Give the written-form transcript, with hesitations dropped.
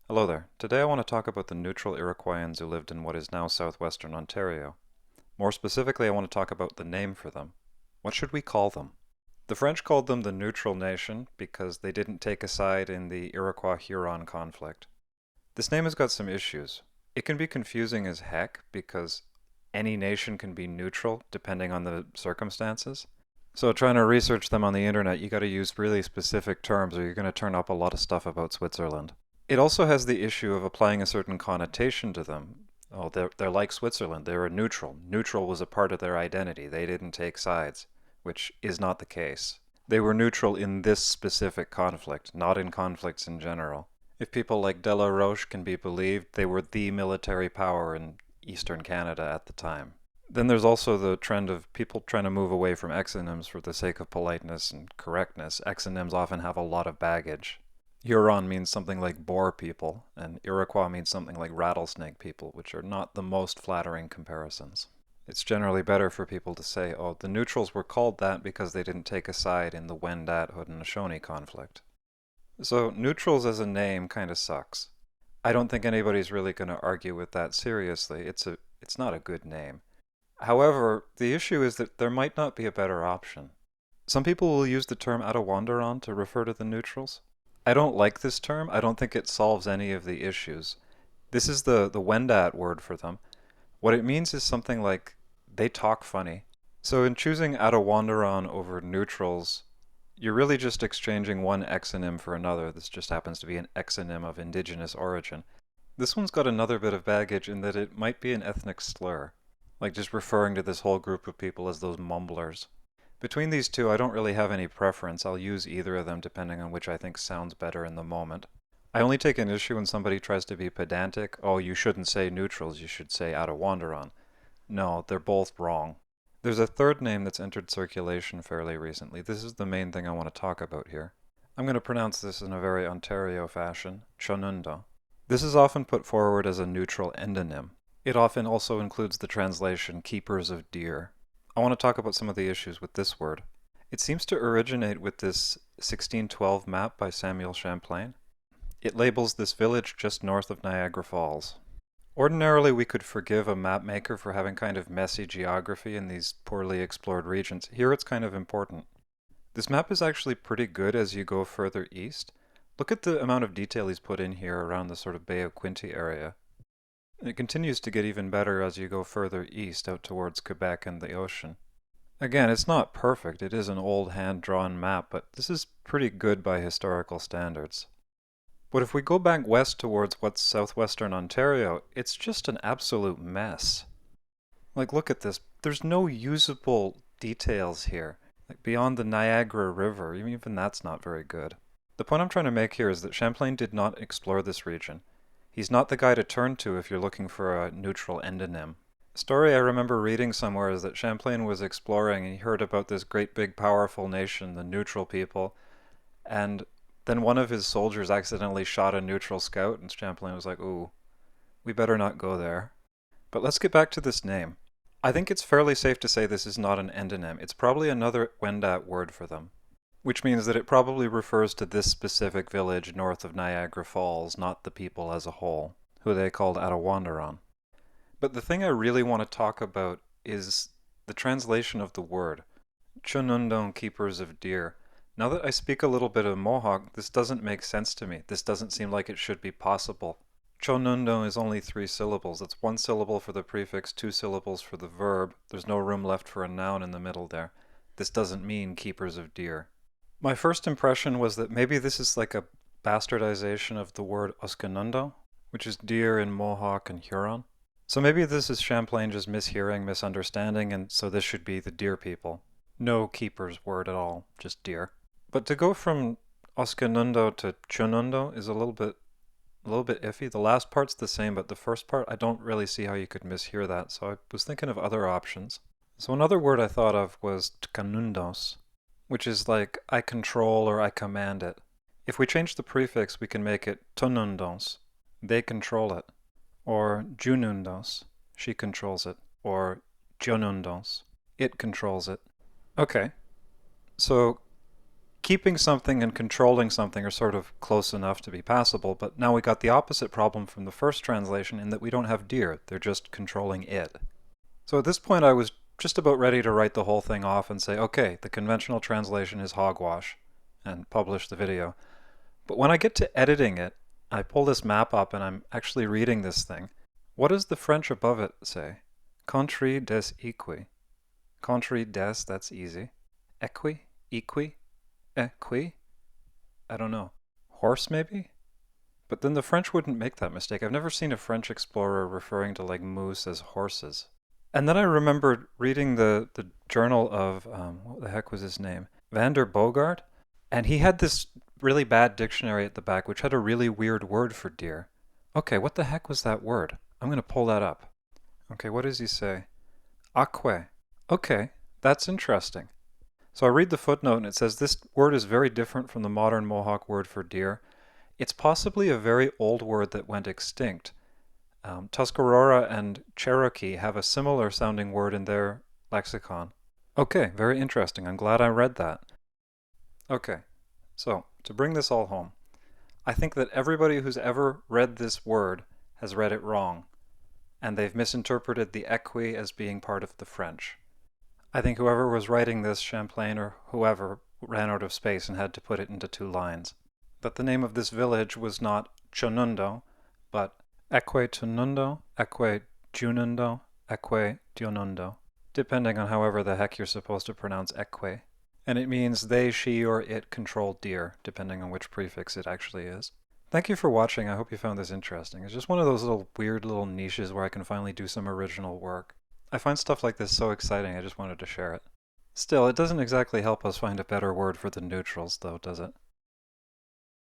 Hello there. Today I want to talk about the neutral Iroquoians who lived in what is now southwestern Ontario. More specifically, I want to talk about the name for them. What should we call them? The French called them the Neutral Nation because they didn't take a side in the Iroquois-Huron conflict. This name has got some issues. It can be confusing as heck because any nation can be neutral depending on the circumstances. So trying to research them on the internet, you got to use really specific terms or you're going to turn up a lot of stuff about Switzerland. It also has the issue of applying a certain connotation to them. Oh, they're like Switzerland. They're a neutral. Neutral was a part of their identity. They didn't take sides, which is not the case. They were neutral in this specific conflict, not in conflicts in general. If people like De La Roche can be believed, they were the military power in Eastern Canada at the time. Then there's also the trend of people trying to move away from exonyms for the sake of politeness and correctness. Exonyms often have a lot of baggage. Huron means something like boar people, and Iroquois means something like rattlesnake people, which are not the most flattering comparisons. It's generally better for people to say, oh, the neutrals were called that because they didn't take a side in the Wendat Haudenosaunee conflict. So neutrals as a name kind of sucks. I don't think anybody's really going to argue with that seriously. It's not a good name. However, the issue is that there might not be a better option. Some people will use the term Attawandaron to refer to the neutrals. I don't like this term. I don't think it solves any of the issues. This is the Wendat word for them. What it means is something like they talk funny. So in choosing Attawandaron over neutrals, you're really just exchanging one exonym for another. This just happens to be an exonym of indigenous origin. This one's got another bit of baggage in that it might be an ethnic slur, like just referring to this whole group of people as those mumblers. Between these two, I don't really have any preference. I'll use either of them depending on which I think sounds better in the moment. I only take an issue when somebody tries to be pedantic. Oh, you shouldn't say neutrals, you should say Attawandaron. No, they're both wrong. There's a third name that's entered circulation fairly recently. This is the main thing I want to talk about here. I'm going to pronounce this in a very Ontario fashion, Chonundo. This is often put forward as a neutral endonym. It often also includes the translation keepers of deer. I want to talk about some of the issues with this word. It seems to originate with this 1612 map by Samuel Champlain. It labels this village just north of Niagara Falls. Ordinarily, we could forgive a map maker for having kind of messy geography in these poorly explored regions. Here it's kind of important. This map is actually pretty good as you go further east. Look at the amount of detail he's put in here around the sort of Bay of Quinte area. It continues to get even better as you go further east out towards Quebec and the ocean. Again, it's not perfect. It is an old hand-drawn map, but this is pretty good by historical standards. But if we go back west towards what's southwestern Ontario, it's just an absolute mess. Like, look at this. There's no usable details here. Like, beyond the Niagara River, even that's not very good. The point I'm trying to make here is that Champlain did not explore this region. He's not the guy to turn to if you're looking for a neutral endonym. A story I remember reading somewhere is that Champlain was exploring and he heard about this great big powerful nation, the neutral people, and then one of his soldiers accidentally shot a neutral scout and Champlain was like, ooh, we better not go there. But let's get back to this name. I think it's fairly safe to say this is not an endonym. It's probably another Wendat word for them, which means that it probably refers to this specific village north of Niagara Falls, not the people as a whole, who they called Attawandaron. But the thing I really want to talk about is the translation of the word, Chunundong keepers of deer. Now that I speak a little bit of Mohawk, this doesn't make sense to me. This doesn't seem like it should be possible. Chonundong is only 3 syllables. It's 1 syllable for the prefix, 2 syllables for the verb. There's no room left for a noun in the middle there. This doesn't mean keepers of deer. My first impression was that maybe this is like a bastardization of the word Oscanundo, which is deer in Mohawk and Huron. So maybe this is Champlain just mishearing, misunderstanding, and so this should be the deer people. No keepers word at all, just deer. But to go from Oscanundo to Chunundo is a little bit iffy. The last part's the same, but the first part, I don't really see how you could mishear that, so I was thinking of other options. So another word I thought of was tkanundos, which is like I control or I command it. If we change the prefix, we can make it tonundos, they control it, or junundos, she controls it, or jonundos, it controls it. Okay, so keeping something and controlling something are sort of close enough to be passable, but now we got the opposite problem from the first translation in that we don't have deer, they're just controlling it. So at this point I was just about ready to write the whole thing off and say, okay, the conventional translation is hogwash, and publish the video. But when I get to editing it, I pull this map up and I'm actually reading this thing. What does the French above it say? Contri des equi. Contri des, that's easy. Equi? Equi? Equi? I don't know. Horse, maybe? But then the French wouldn't make that mistake. I've never seen a French explorer referring to like moose as horses. And then I remembered reading the journal of, what the heck was his name? Van der Bogart? And he had this really bad dictionary at the back which had a really weird word for deer. Okay, what the heck was that word? I'm going to pull that up. Okay, what does he say? Aquae. Okay, that's interesting. So I read the footnote and it says this word is very different from the modern Mohawk word for deer. It's possibly a very old word that went extinct. Tuscarora and Cherokee have a similar sounding word in their lexicon. Okay, very interesting. I'm glad I read that. Okay, so to bring this all home, I think that everybody who's ever read this word has read it wrong, and they've misinterpreted the equi as being part of the French. I think whoever was writing this, Champlain or whoever, ran out of space and had to put it into 2 lines. That the name of this village was not Chonundo, but Eque Tunundo, Eque Junundo, Eque Dionundo, depending on however the heck you're supposed to pronounce eque. And it means they, she, or it control deer, depending on which prefix it actually is. Thank you for watching. I hope you found this interesting. It's just one of those weird little niches where I can finally do some original work. I find stuff like this so exciting, I just wanted to share it. Still, it doesn't exactly help us find a better word for the neutrals, though, does it?